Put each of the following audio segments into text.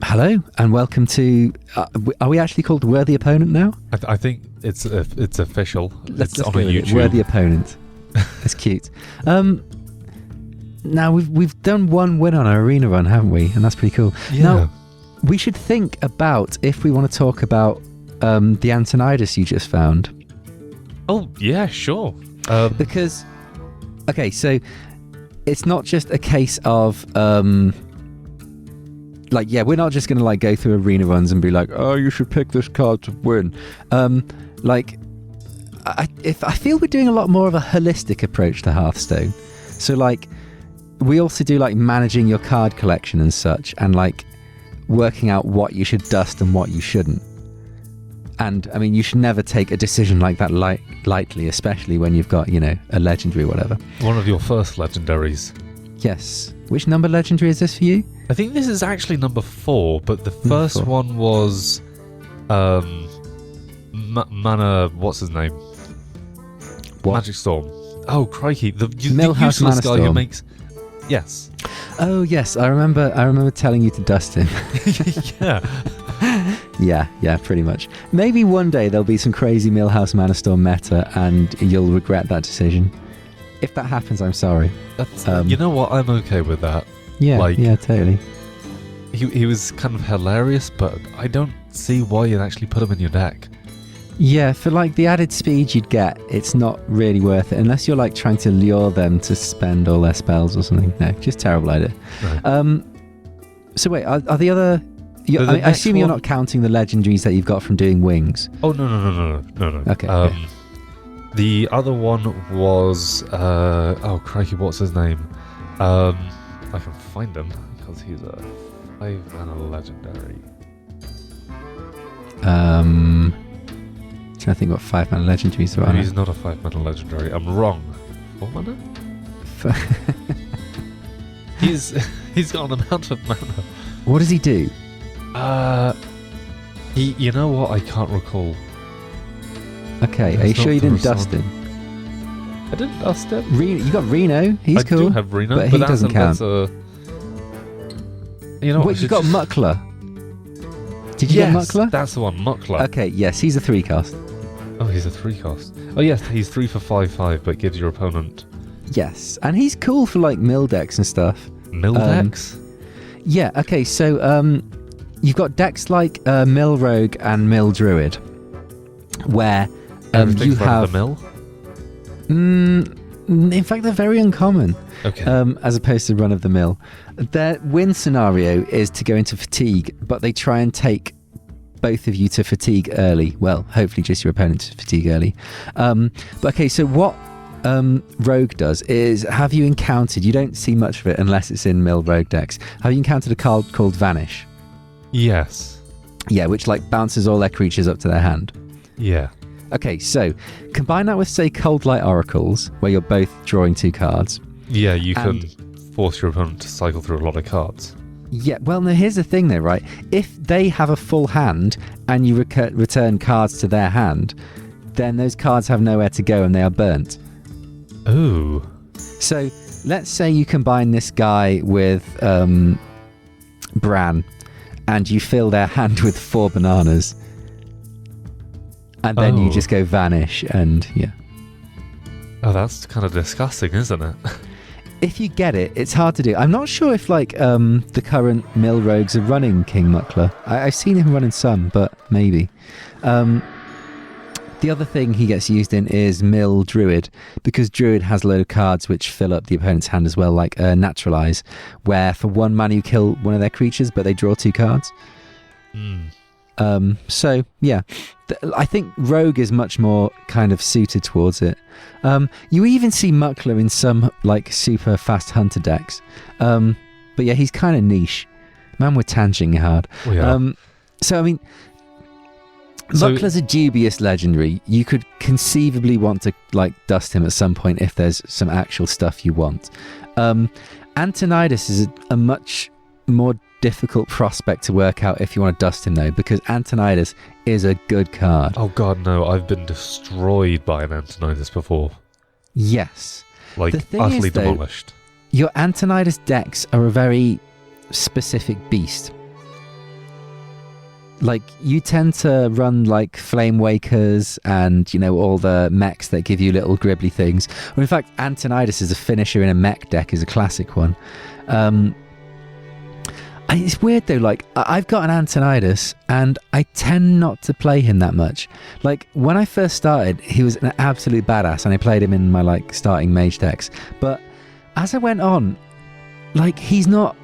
Hello and welcome to. Are we actually called Worthy Opponent now? I think it's official. Let's on go with it. YouTube. Worthy Opponent. That's cute. Now we've done one win on our arena run, haven't we? And that's pretty cool. Yeah. Now we should think about if we want to talk about the Antonidas you just found. Oh yeah, sure. Because so it's not just a case of we're not just gonna go through arena runs and be like, oh, you should pick this card to win. I feel we're doing a lot more of a holistic approach to Hearthstone. So we also do managing your card collection and such, and working out what you should dust and what you shouldn't. And I mean, you should never take a decision like that lightly, especially when you've got, a legendary or whatever. One of your first legendaries. Yes. Which number legendary is this for you? I think this is actually number 4, but the first one was Mana. What's his name? What? Magic Storm. Oh crikey! The Millhouse useless guy who Manastorm. makes. Yes. Oh yes, I remember telling you to dust him. Yeah. Yeah, pretty much. Maybe one day there'll be some crazy Millhouse Manastorm meta, and you'll regret that decision. If that happens, I'm sorry. That's, you know what? I'm okay with that. Yeah, yeah, totally. He was kind of hilarious, but I don't see why you'd actually put him in your deck. Yeah, for the added speed you'd get, it's not really worth it unless you're trying to lure them to spend all their spells or something. No, just terrible idea. Right. So wait, are the other? I assume you're not counting the legendaries that you've got from doing wings. Oh no. Okay. The other one was oh crikey, what's his name? I can find him because he's a 5-mana legendary. Trying to think what 5-mana legendaries there are. He's not a 5-mana legendary. I'm wrong. 4 mana? He's got an amount of mana. What does he do? You know what? I can't recall. Okay, are you sure you didn't dust him? I didn't dust him. You got Reno. He's cool. I do have Reno, but he doesn't count. You know what? Wait, you got Muckler. Did you get Muckler? That's the one, Muckler. Okay, yes, he's a 3-cost. Oh, he's a 3-cost. Oh yes, he's 3 for 5/5, but gives your opponent. Yes, and he's cool for mill decks and stuff. Mill decks? Yeah. Okay, so you've got decks like Mill Rogue and Mill Druid, where you have the mill. In fact, they're very uncommon. Okay. As opposed to run of the mill. Their win scenario is to go into fatigue, but they try and take both of you to fatigue early. Well, hopefully just your opponent to fatigue early. But okay, so what Rogue does is, have you encountered, you don't see much of it unless it's in Mill Rogue decks, have you encountered a card called Vanish? Yes. Yeah, which bounces all their creatures up to their hand. Yeah. Okay, so combine that with, say, Cold Light Oracles, where you're both drawing 2 cards. Yeah, you can force your opponent to cycle through a lot of cards. Yeah, well, now here's the thing though, right? If they have a full hand and you return cards to their hand, then those cards have nowhere to go and they are burnt. Oh. So let's say you combine this guy with Bran, and you fill their hand with 4 bananas, and then you just go Vanish, and yeah. Oh, that's kind of disgusting, isn't it? If you get it, it's hard to do. I'm not sure if the current Mill Rogues are running King Muckler. I've seen him running some, but maybe. The other thing he gets used in is Mill Druid, because Druid has a load of cards which fill up the opponent's hand as well, like Naturalize, where for 1 mana you kill one of their creatures, but they draw 2 cards. So yeah, I think Rogue is much more kind of suited towards it. You even see Muckler in some super fast hunter decks, but yeah, he's kind of niche. Man, we're tanging hard. So I mean, Muckler's a dubious legendary. You could conceivably want to dust him at some point if there's some actual stuff you want. Antonidas is a much more difficult prospect to work out if you want to dust him though, because Antonidas is a good card. Oh god, no, I've been destroyed by an Antonidas before. Yes. The thing utterly is, though, demolished. Your Antonidas decks are a very specific beast. like you tend to run like Flame Wakers and all the mechs that give you little gribbly things. Or in fact, Antonidas is a finisher in a mech deck is a classic one. It's weird though, like I've got an Antonidas and I tend not to play him that much. Like when I first started, he was an absolute badass and I played him in my like starting mage decks. But as I went on, like he's not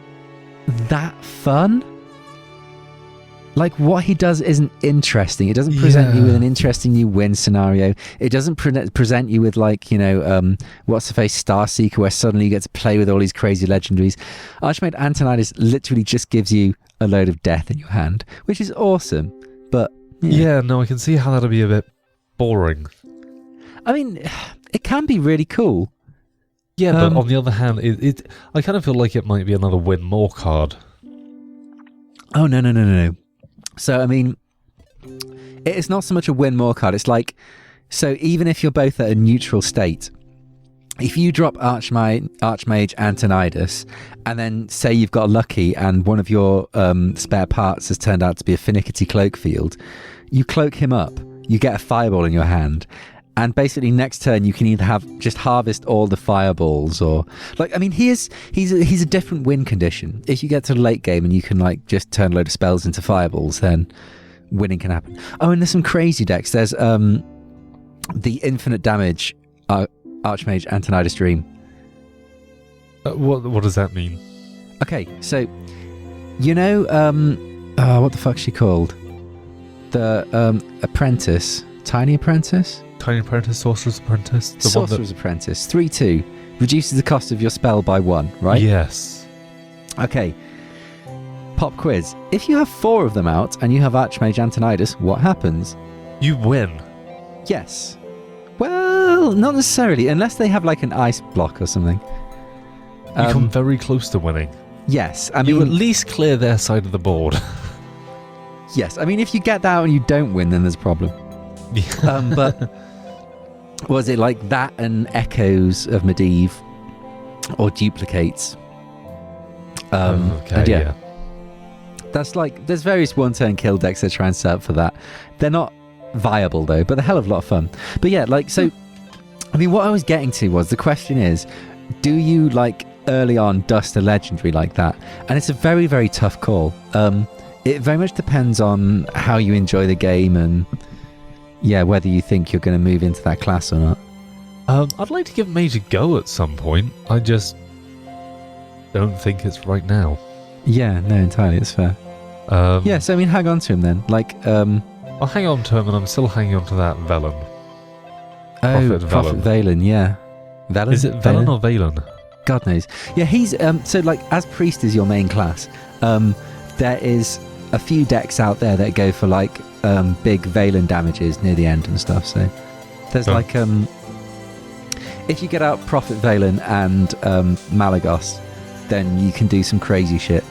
that fun. Like what he does isn't interesting. It doesn't present you with an interesting new win scenario. It doesn't present you with like, what's the face Starseeker where suddenly you get to play with all these crazy legendaries. Archmage Antonidas literally just gives you a load of death in your hand, which is awesome. But yeah, no, I can see how that'll be a bit boring. I mean, it can be really cool. Yeah, but on the other hand, I kind of feel like it might be another win more card. Oh, no. So, I mean, it's not so much a win more card. It's like, so even if you're both at a neutral state, if you drop Archmage Antonidas and then say you've got lucky and one of your spare parts has turned out to be a Finickety Cloak Field, you cloak him up, you get a fireball in your hand, and basically next turn you can either just harvest all the fireballs or like, I mean, he's a different win condition. If you get to the late game and you can like just turn a load of spells into fireballs, then winning can happen. Oh, and there's some crazy decks. There's the infinite damage Archmage Antonidas Dream. What does that mean? Okay, so what the fuck's she called? The apprentice, Tiny Apprentice. Tiny Apprentice, Sorcerer's Apprentice? Sorcerer's Apprentice, 3/2. Reduces the cost of your spell by 1, right? Yes. Okay. Pop quiz. If you have 4 of them out and you have Archmage Antonidas, what happens? You win. Yes. Well, not necessarily, unless they have like an ice block or something. You come very close to winning. Yes. I mean, you at least clear their side of the board. Yes. I mean, if you get that and you don't win, then there's a problem. But was it like that and Echoes of Medivh or Duplicates? Okay, and yeah. That's like, there's various one-turn kill decks that try and set up for that. They're not viable though, but they're a hell of a lot of fun. But yeah, like, so, I mean, what I was getting to was, the question is, do you like early on dust a legendary like that? And it's a very, very tough call. It very much depends on how you enjoy the game and whether you think you're going to move into that class or not. I'd like to give Mage a go at some point. I just don't think it's right now. Yeah, no, entirely, it's fair. So I mean, hang on to him then. Like, I'll hang on to him, and I'm still hanging on to that Velen. Prophet Valen, yeah. Velen? Is it Velen or Valen? God knows. Yeah, he's so like, as Priest is your main class, there is a few decks out there that go for like big Valen damages near the end and stuff. So there's like if you get out Prophet Valen and Malagos, then you can do some crazy shit.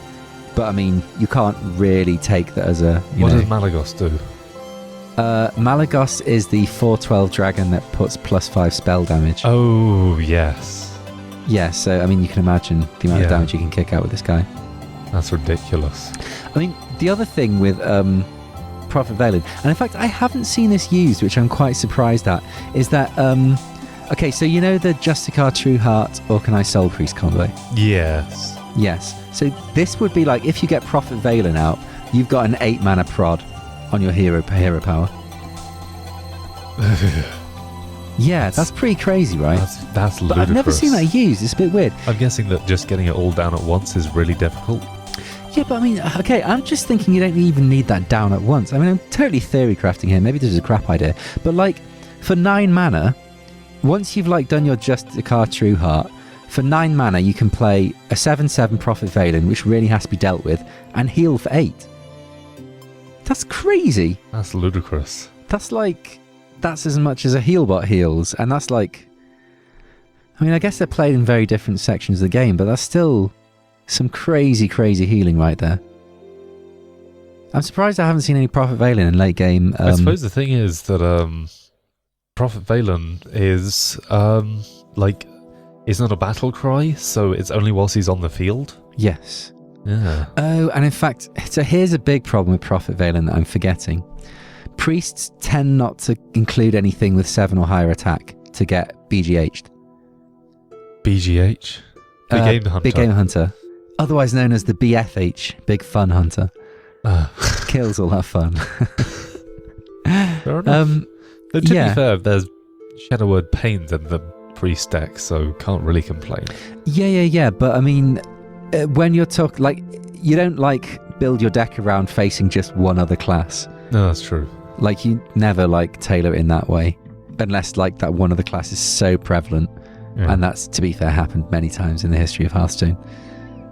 But I mean, you can't really take that as a. What does Malagos do? Malagos is the 4/12 dragon that puts +5 spell damage. Oh yes. Yeah, so I mean, you can imagine the amount of damage you can kick out with this guy. That's ridiculous. I mean, the other thing with Prophet Valen, and in fact I haven't seen this used, which I'm quite surprised at, is that okay, so you know the Justicar Trueheart Orkanai Soul Priest combo? Yes. Yes. So this would be like, if you get Prophet Valen out, you've got an 8 mana prod on your hero power. Yeah, that's pretty crazy, right? That's ludicrous. But I've never seen that used. It's a bit weird. I'm guessing that just getting it all down at once is really difficult. Yeah, but I mean, okay, I'm just thinking you don't even need that down at once. I mean, I'm totally theory crafting here. Maybe this is a crap idea. But like, for 9 mana, once you've like done your Justicar Trueheart, for 9 mana you can play a 7/7 Prophet Valen, which really has to be dealt with, and heal for 8. That's crazy. That's ludicrous. That's as much as a healbot heals, and that's like, I mean, I guess they're played in very different sections of the game, but that's still some crazy, crazy healing right there. I'm surprised I haven't seen any Prophet Valen in late game. I suppose the thing is that Prophet Valen is is not a battle cry, so it's only whilst he's on the field. Yes. Yeah. Oh, and in fact, so here's a big problem with Prophet Valen that I'm forgetting. Priests tend not to include anything with 7 or higher attack to get BGH'd. BGH? Big Game Hunter. Big Game Hunter. Otherwise known as the BFH, Big Fun Hunter. Kills all that fun. Fair enough. Though to be fair, there's Shadow Word Pains in the priest deck, so can't really complain. Yeah. But I mean, when you're talking, like, you don't like build your deck around facing just one other class. No, that's true. Like, you never like tailor it in that way, unless like that one other class is so prevalent. Yeah. And that's, to be fair, happened many times in the history of Hearthstone.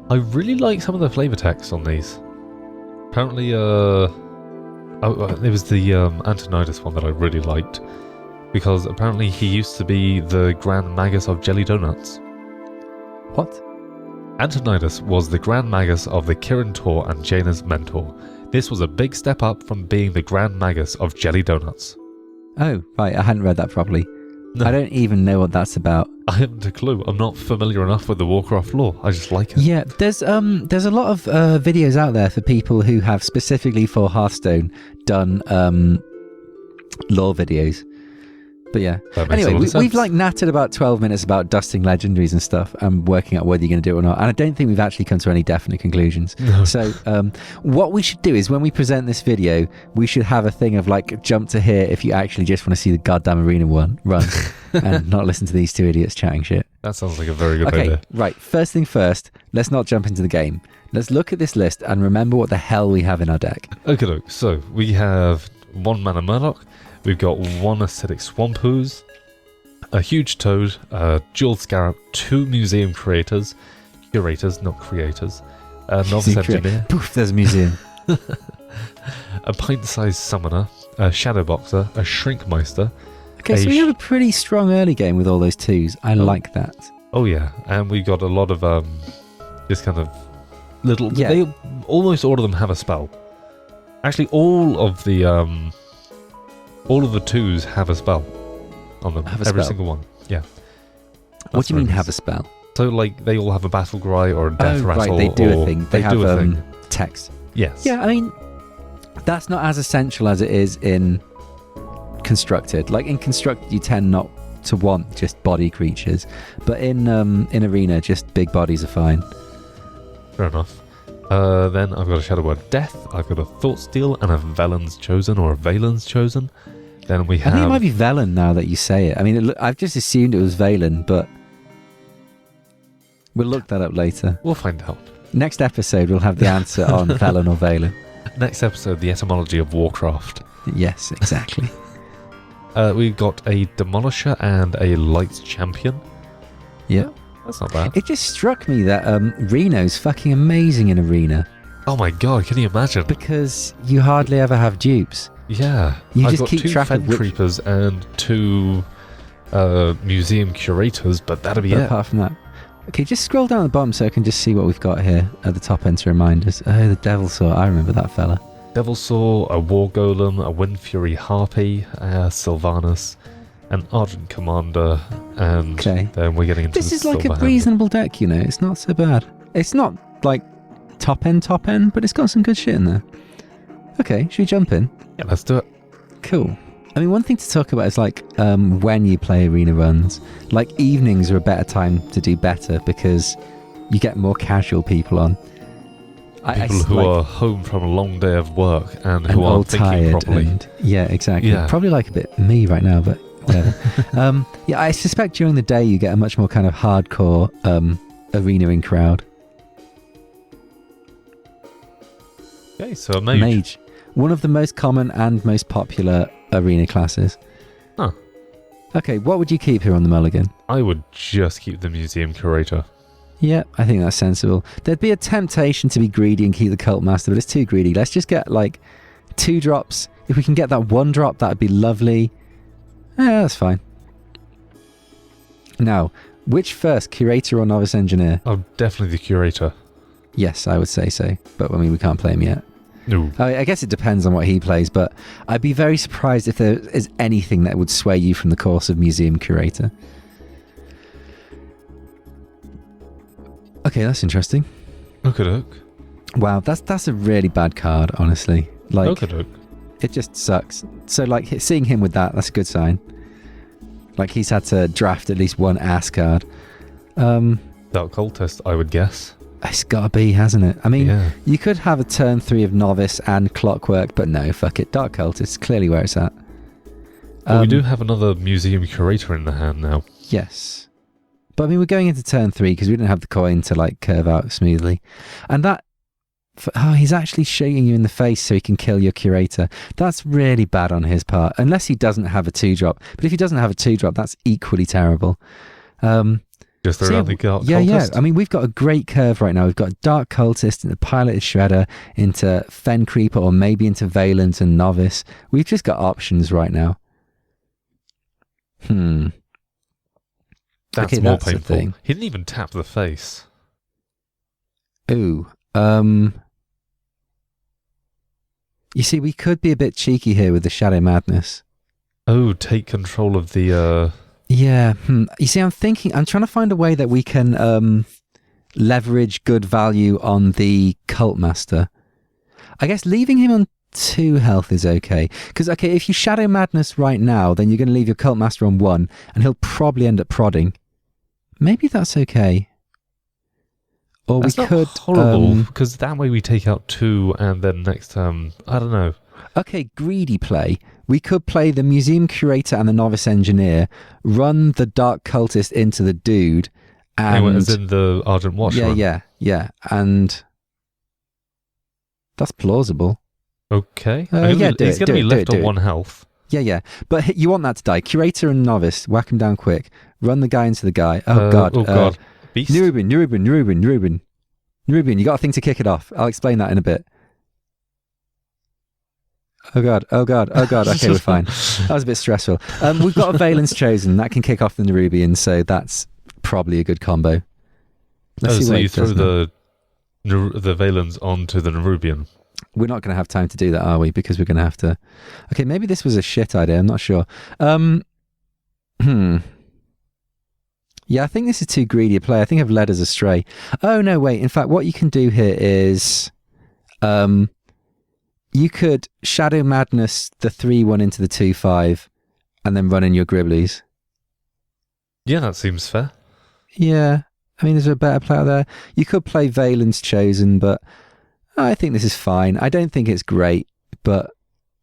I really like some of the flavor text on these. Apparently, it was the Antonidas one that I really liked, because apparently he used to be the Grand Magus of Jelly Donuts. What? Antonidas was the Grand Magus of the Kirin Tor and Jaina's mentor. This was a big step up from being the Grand Magus of Jelly Donuts. Oh, right, I hadn't read that properly. No. I don't even know what that's about. I haven't a clue. I'm not familiar enough with the Warcraft lore. I just like it. Yeah, there's a lot of videos out there for people who have specifically for Hearthstone done lore videos. But yeah. Anyway, we've like nattered about 12 minutes about dusting legendaries and stuff and working out whether you're going to do it or not. And I don't think we've actually come to any definite conclusions. No. So what we should do is when we present this video, we should have a thing of like jump to here if you actually just want to see the goddamn arena run and not listen to these two idiots chatting shit. That sounds like a very good idea. Right. First thing first, let's not jump into the game. Let's look at this list and remember what the hell we have in our deck. Okay, so we have 1 mana Murloc. We've got 1 Acidic Swamp Ooze, a Huge Toad, a Jeweled Scarab, 2 Museum Curators, not creators, a Novice Engineer. Poof, there's a museum. A Pint-Sized Summoner, a Shadow Boxer, a Shrinkmeister. Okay, so we have a pretty strong early game with all those 2s. I like that. Oh yeah, and we got a lot of just kind of little... Yeah. They almost all of them have a spell. Actually, all of the 2s have a spell on them. Every single one. Yeah. What do you mean have a spell? So, like, they all have a battle cry or a death rattle. Right, they do a thing. They have do a thing. Text. Yes. Yeah, I mean, that's not as essential as it is in Constructed. Like, in Constructed, you tend not to want just body creatures. But in Arena, just big bodies are fine. Fair enough. Then I've got a Shadow Word Death, I've got a Thoughtsteal, and a Velen's Chosen, or a Valen's Chosen. Then we have... I think it might be Velen now that you say it. I mean, I've just assumed it was Valen, but we'll look that up later. We'll find out. Next episode, we'll have the answer on Velen or Valen. Next episode, the etymology of Warcraft. Yes, exactly. We've got a Demolisher and a Light Champion. Yeah. That's not bad. It just struck me that Reno's fucking amazing in Arena. Oh my god, can you imagine? Because you hardly ever have dupes. Yeah. You I've just got keep 2 track Fen of Creepers and 2 Museum Curators, but that'll be it. Apart from that. Okay, just scroll down the bottom so I can just see what we've got here at the top end to remind us. Oh, the Devil Saw. I remember that fella. Devil Saw, a War Golem, a Wind Fury Harpy, Sylvanas, an Argent Commander, and then we're getting into this is like a reasonable deck, you know. It's not so bad. It's not like top end, but it's got some good shit in there. Okay, should we jump in? Yeah, let's do it. Cool. I mean, one thing to talk about is like when you play arena runs. Like evenings are a better time to do better because you get more casual people on. People who are home from a long day of work and who aren't thinking properly. Yeah, exactly. Yeah. Probably like a bit me right now, but whatever. Yeah, I suspect during the day you get a much more kind of hardcore arena-ing crowd. Okay, so a mage. Mage. One of the most common and most popular arena classes. Huh. Okay, what would you keep here on the mulligan? I would just keep the Museum Curator. Yeah, I think that's sensible. There'd be a temptation to be greedy and keep the Cult Master, but it's too greedy. Let's just get like 2 drops. If we can get that 1 drop, that'd be lovely. Yeah, that's fine. Now, which first, Curator or Novice Engineer? Oh, definitely the Curator. Yes, I would say so. But I mean, we can't play him yet. No. I guess it depends on what he plays, but I'd be very surprised if there is anything that would sway you from the course of Museum Curator. Okay, that's interesting. Look. Wow, that's a really bad card, honestly. Like, Okey-doke. it just sucks. So, like, seeing him with that's a good sign. Like, he's had to draft at least one ass card. Dark Cultist, I would guess. It's gotta be, hasn't it? I mean, Yeah. you could have a turn 3 of Novice and Clockwork, but no, fuck it. Dark Cultist, clearly where it's at. Well, we do have another Museum Curator in the hand now. Yes. But I mean, we're going into turn 3 because we didn't have the coin to, like, curve out smoothly. And that... he's actually shooting you in the face so he can kill your Curator. That's really bad on his part, unless he doesn't have a 2-drop. But if he doesn't have a 2-drop, that's equally terrible. Just around the Dark yeah, Cultist? yeah. I mean, we've got a great curve right now. We've got Dark Cultist into Piloted Shredder, into Fen Creeper, or maybe into Valence and Novice. We've just got options right now. That's okay, more that's the painful. thing. He didn't even tap the face. Ooh. You see, we could be a bit cheeky here with the Shadow Madness. Oh, take control of the... Yeah. You see, I'm trying to find a way that we can leverage good value on the Cult Master. I guess leaving him on 2 health is okay. Because, okay, if you Shadow Madness right now, then you're going to leave your Cult Master on 1, and he'll probably end up prodding. Maybe that's okay. Or That's we not could... horrible, because that way we take out 2, and then next turn... I don't know. Okay, greedy play. We could play the Museum Curator and the Novice Engineer, run the Dark Cultist into the dude, and... Anyway, as in the Argent Watch run. Yeah. And that's plausible. Okay. He's going to be left on 1 health. Yeah. But you want that to die. Curator and Novice, whack him down quick. Run the guy into the guy. Oh, God. Beast? Nerubin. You got a thing to kick it off. I'll explain that in a bit. Oh God. Okay, we're fine. That was a bit stressful. We've got a Valence Chosen. That can kick off the Nerubian, so that's probably a good combo. Let's see so what you it does throw now. the Valence onto the Nerubian. We're not going to have time to do that, are we? Because we're going to have to... Okay, maybe this was a shit idea. I'm not sure. Yeah, I think this is too greedy a play. I think I've led us astray. Oh, no, wait. In fact, what you can do here is... you could Shadow Madness the 3-1 into the 2-5 and then run in your Gribblies. Yeah, that seems fair. Yeah. I mean, there's a better play out there. You could play Valence Chosen, but I think this is fine. I don't think it's great, but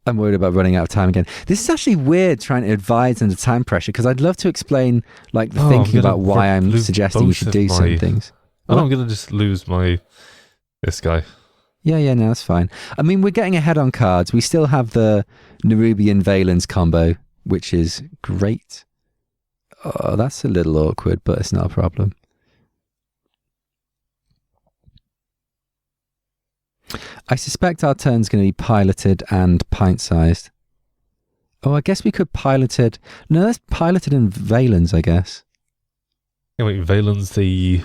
I'm worried about running out of time again. This is actually weird trying to advise under time pressure, because I'd love to explain like the thinking about why I'm suggesting you should do some things. I'm going to just lose this guy. Yeah, no, that's fine. I mean, we're getting ahead on cards. We still have the Nerubian Valence combo, which is great. Oh, that's a little awkward, but it's not a problem. I suspect our turn's going to be piloted and pint-sized. Oh, I guess we could piloted... No, that's piloted and Valence, I guess. Yeah, wait, Valence the...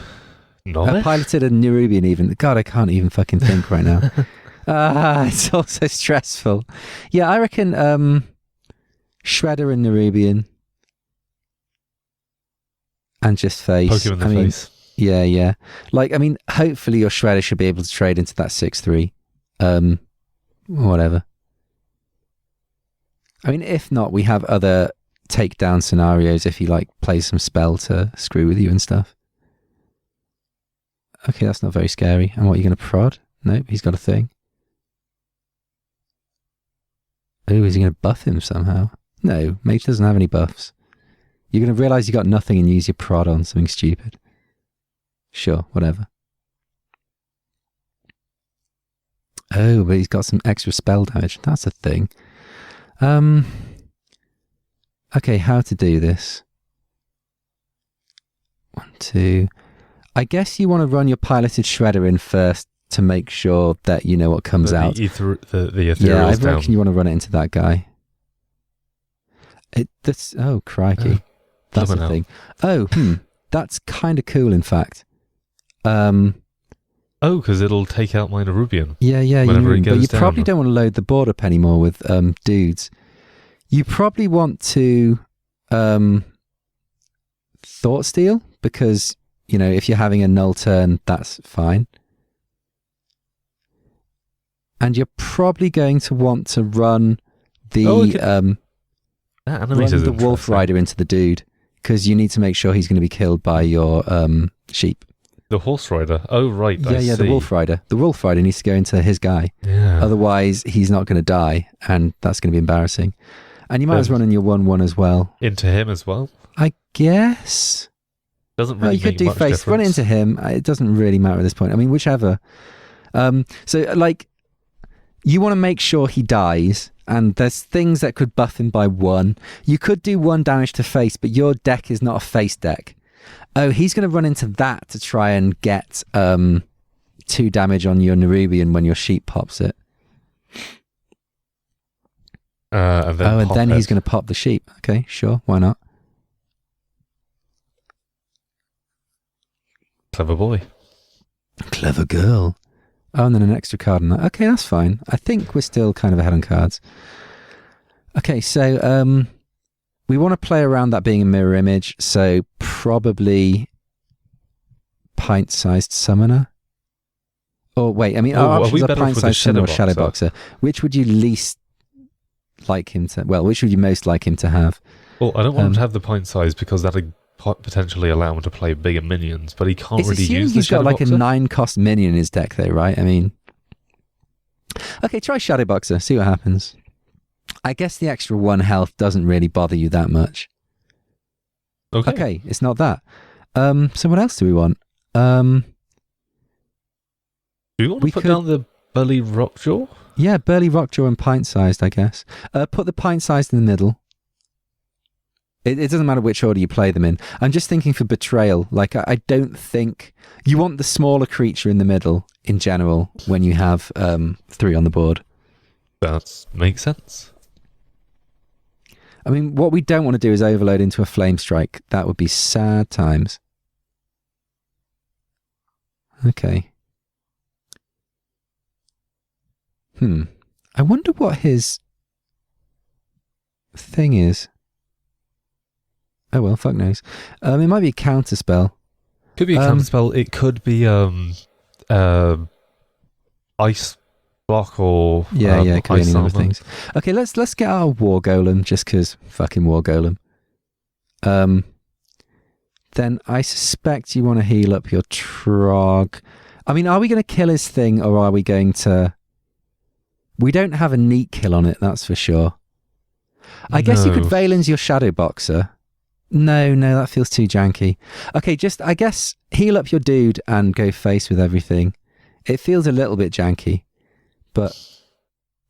Novice? Piloted and Nerubian even. God, I can't even fucking think right now. It's all so stressful. Yeah, I reckon Shredder and Nerubian. And just face. Poke him in the face. Yeah. Like, I mean, hopefully your Shredder should be able to trade into that 6-3. Whatever. I mean, if not, we have other takedown scenarios if he, like, plays some spell to screw with you and stuff. Okay, that's not very scary. And what, are you going to prod? Nope, he's got a thing. Oh, is he going to buff him somehow? No, Mage doesn't have any buffs. You're going to realise you got nothing and use your prod on something stupid. Sure, whatever. Oh, but he's got some extra spell damage. That's a thing. Okay, how to do this? 1, 2... I guess you want to run your piloted Shredder in first to make sure that you know what comes out. The ethereal's yeah, I down. reckon you want to run it into that guy. Oh, crikey. That's a thing. Oh, that's kind of cool, in fact. Oh, because it'll take out my Nerubian. Yeah, whenever it goes but you down. probably don't want to load the board up anymore with dudes. You probably want to Thought Steal, because... You know, if you're having a null turn, that's fine. And you're probably going to want to run the that run animator's the wolf interesting. rider into the dude, because you need to make sure he's going to be killed by your sheep. The horse rider. Oh, right. I Yeah, see. the wolf rider. The wolf rider needs to go into his guy. Yeah. Otherwise, he's not going to die, and that's going to be embarrassing. And you might as well run in your 1/1 as well. Into him as well. I guess. Doesn't Well, really you could make do much face. difference. Run it into him. It doesn't really matter at this point. I mean, whichever. So, like, you want to make sure he dies, and there's things that could buff him by 1. You could do 1 damage to face, but your deck is not a face deck. Oh, he's going to run into that to try and get 2 damage on your Nerubian when your sheep pops it. And then He's going to pop the sheep. Okay, sure, why not? Clever boy. Clever girl. Oh, and then an extra card on that. Okay, that's fine. I think we're still kind of ahead on cards. Okay, so we want to play around that being a mirror image, so probably pint-sized summoner. Or wait, I mean, our are we options are better off with the pint-sized summoner or Shadow Shadowboxer. Which would you least like him to... Well, which would you most like him to have? Well, I don't want him to have the pint size because that'd potentially allow him to play bigger minions, but he can't It's really assuming use the he's got like a Shadowboxer. 9-cost minion in his deck, though, right? I mean... Okay, try Shadowboxer, see what happens. I guess the extra 1 health doesn't really bother you that much. Okay, it's not that. So what else do we want? Do you want to we put could- down the Burly Rockjaw? Yeah, Burly Rockjaw and pint-sized, I guess. Put the pint-sized in the middle. It doesn't matter which order you play them in. I'm just thinking for betrayal. Like, I don't think... You want the smaller creature in the middle, in general, when you have 3 on the board. That makes sense. I mean, what we don't want to do is overload into a Flame Strike. That would be sad times. Okay. I wonder what his thing is. Oh well, fuck knows. It might be a counter spell. Could be a counter spell. It could be ice block or It could be ice any number armor. of things. Okay, let's get our War Golem just because fucking War Golem. Then I suspect you want to heal up your Trog. I mean, are we going to kill his thing or are we going to? We don't have a neat kill on it, that's for sure. I guess you could No. Valens your Shadow Boxer. No, that feels too janky. Okay, just, I guess, heal up your dude and go face with everything. It feels a little bit janky, but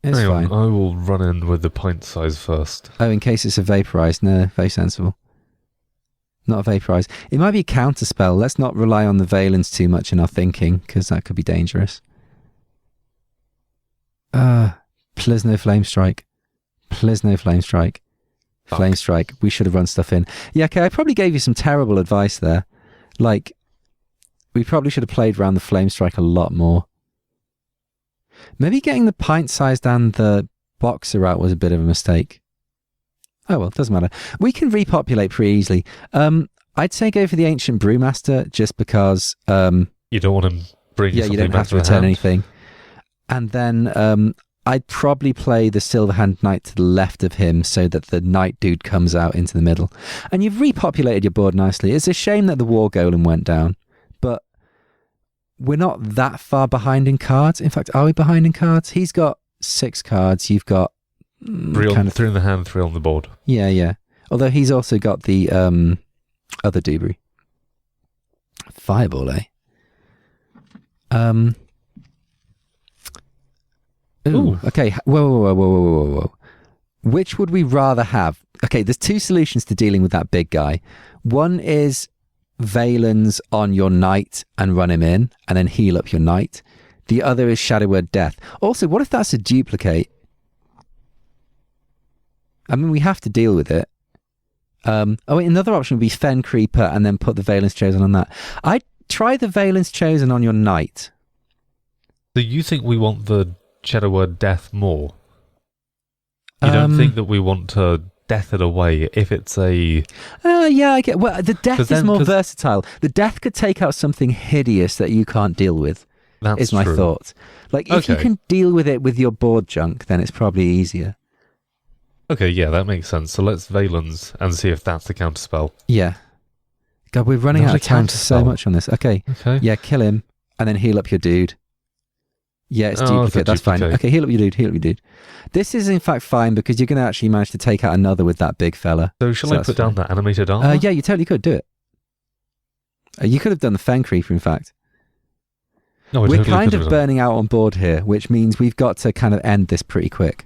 it's Hang fine. on, I will run in with the pint size first. Oh, in case it's a Vaporized. No, very sensible. Not a Vaporized. It might be a counter spell. Let's not rely on the Valens too much in our thinking, because that could be dangerous. Please no Flame Strike. Please no Flame Strike. Fuck. Flame Strike. We should have run stuff in. Yeah, okay, I probably gave you some terrible advice there. Like, we probably should have played around the Flame Strike a lot more. Maybe getting the pint-sized and the boxer out was a bit of a mistake. Oh well, doesn't matter. We can repopulate pretty easily. I'd say go for the Ancient Brewmaster just because... You don't want him bringing you something don't back have to the return hand. anything. And then I'd probably play the Silverhand Knight to the left of him so that the Knight dude comes out into the middle. And you've repopulated your board nicely. It's a shame that the War Golem went down, but we're not that far behind in cards. In fact, are we behind in cards? He's got 6 cards. You've got... 3 in the hand, 3 on the board. Yeah. Although he's also got the other Dubry. Fireball, eh? Ooh. Okay. Whoa. Which would we rather have? Okay, there's 2 solutions to dealing with that big guy. One is Valens on your knight and run him in, and then heal up your knight. The other is Shadow Word Death. Also, what if that's a duplicate? I mean, we have to deal with it. Another option would be Fen Creeper and then put the Valence Chosen on that. I'd try the Valence Chosen on your knight. So you think we want the Shadow Word Death more? You don't think that we want to death it away if it's a... Yeah, I get... Well, the death is more 'cause- versatile. The death could take out something hideous that you can't deal with. That's is my true. thought. Like, if you Okay. can deal with it with your board junk, then it's probably easier. Okay, yeah, that makes sense. So let's Valence and see if that's the counterspell. Yeah. God, we're running Not out a of time so counterspell. much on this. Okay. Okay. Yeah, kill him and then heal up your dude. Yeah, it's Oh, it's a duplicate. That's fine. duplicate. Okay, heal up your dude. Heal up your dude. This is in fact fine because you're going to actually manage to take out another with that big fella. So shall So I that's put down fine. that animated armor? Yeah, you totally could do it. You could have done the Fen Creeper, in fact. No, I We're totally kind could of have done. burning out on board here, which means we've got to kind of end this pretty quick.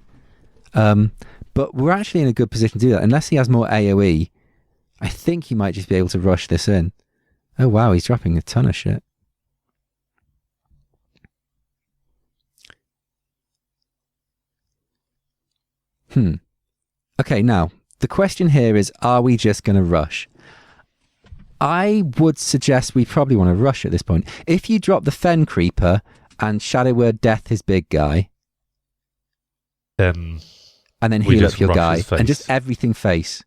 But we're actually in a good position to do that. Unless he has more AoE, I think he might just be able to rush this in. Oh, wow, he's dropping a ton of shit. Okay, now, the question here is, are we just going to rush? I would suggest we probably want to rush at this point. If you drop the Fen Creeper and Shadow Word Death his big guy, Then and then we heal just up your rush guy, his and just face. everything face.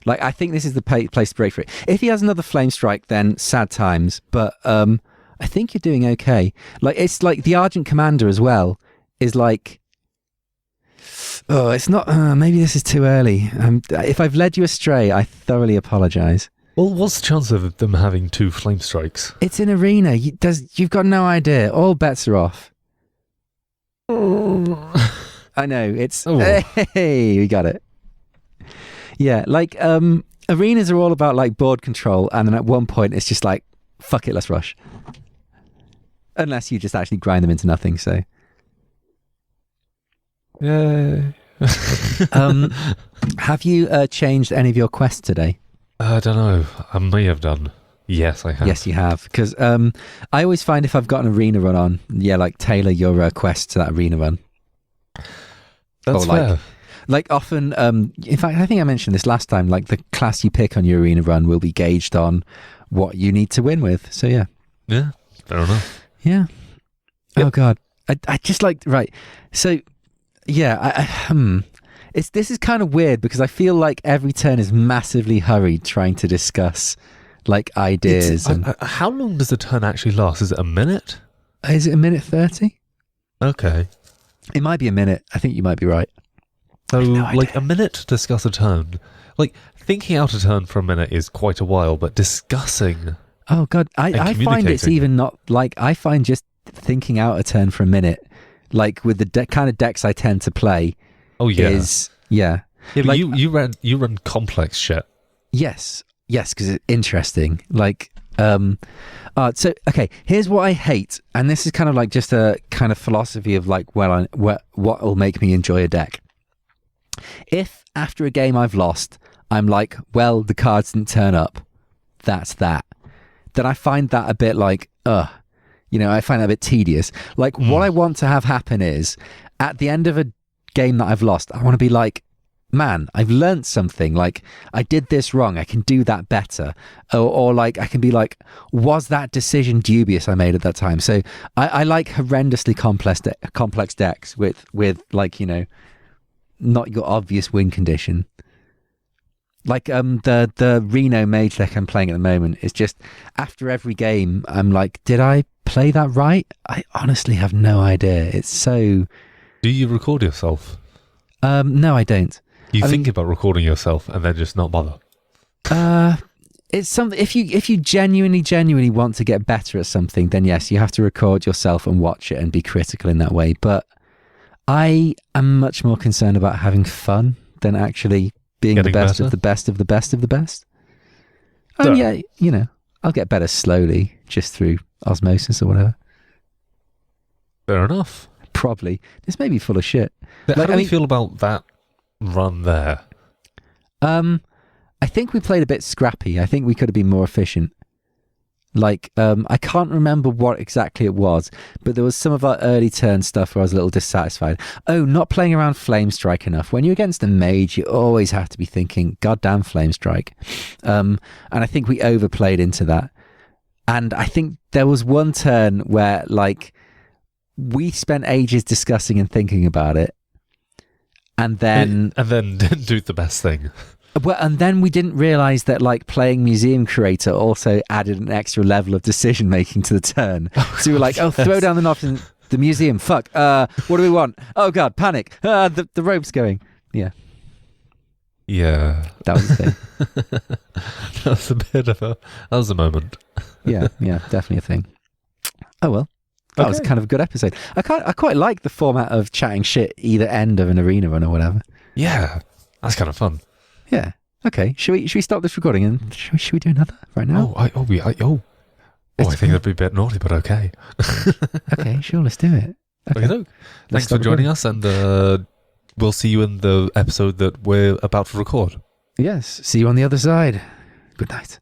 Like, I think this is the place to break for it. If he has another Flame Strike, then sad times, but I think you're doing okay. Like, it's like the Argent Commander as well is like, oh, it's not, maybe this is too early. If I've led you astray, I thoroughly apologize. Well, what's the chance of them having 2 flame strikes? It's an arena. You've got no idea. All bets are off. I know. It's Oh. Hey, we got it. Yeah, like arenas are all about like board control, and then at one point it's just like, fuck it, let's rush. Unless you just actually grind them into nothing. So, Yay. have you changed any of your quests today? I don't know. I may have done. Yes, I have. Yes, you have. Because I always find if I've got an arena run on, yeah, like tailor your quest to that arena run. That's or like, fair. Like often, in fact, I think I mentioned this last time, like the class you pick on your arena run will be gauged on what you need to win with. So yeah. Yeah, fair enough. Yeah. Yep. Oh God. I just like, right. So yeah, this is kind of weird because I feel like every turn is massively hurried trying to discuss like ideas. How long does the turn actually last? Is it a minute? Is it a minute 30? Okay. It might be a minute. I think you might be right. So, no like, idea. a minute to discuss a turn. Like, thinking out a turn for a minute is quite a while, but discussing... Oh God, I find it's communicating. even not like, I find just thinking out a turn for a minute, like with the kind of decks I tend to play, Oh, yeah. is yeah. Yeah, but like- you run complex shit. Yes, because it's interesting. Like, so okay, here's what I hate, and this is kind of like just a kind of philosophy of like, what will make me enjoy a deck. If after a game I've lost, I'm like, well, the cards didn't turn up, that's that. Then I find that a bit like, I find that a bit tedious. Like, what I want to have happen is, at the end of a game that I've lost, I want to be like, man, I've learned something. Like, I did this wrong. I can do that better. Or like, I can be like, was that decision dubious I made at that time? So I like horrendously complex decks with like, not your obvious win condition. Like the Reno mage deck I'm playing at the moment is just, after every game, I'm like, did I play that right? I honestly have no idea. It's so... Do you record yourself? No, I don't. You I think about recording yourself and then just not bother? It's something. If you genuinely want to get better at something, then yes, you have to record yourself and watch it and be critical in that way. But I am much more concerned about having fun than actually being Getting the best better? of the best of the best of the best. So- And yeah, I'll get better slowly, just through osmosis or whatever. Fair enough. Probably. This may be full of shit. But Like, how I do you mean- feel about that run there? I think we played a bit scrappy. I think we could have been more efficient. Like, I can't remember what exactly it was, but there was some of our early turn stuff where I was a little dissatisfied. Oh, not playing around Flame Strike enough. When you're against a mage, you always have to be thinking, goddamn Flame Strike. And I think we overplayed into that. And I think there was one turn where, like, we spent ages discussing and thinking about it. And then... And then didn't do the best thing. Well, and then we didn't realize that like playing museum curator also added an extra level of decision making to the turn. So we were like, oh, throw down the knob in the museum. Fuck. What do we want? Oh god, panic. The rope's going. Yeah. Yeah. That was the thing. That was a moment. Yeah, definitely a thing. Oh well. That was kind of a good episode. I quite like the format of chatting shit either end of an arena run or whatever. Yeah. That's kind of fun. Yeah. Okay. Should we stop this recording and should we do another right now? I think that'd be a bit naughty, but okay. Okay, sure, let's do it. Okay. Thanks for joining us, and we'll see you in the episode that we're about to record. Yes. See you on the other side. Good night.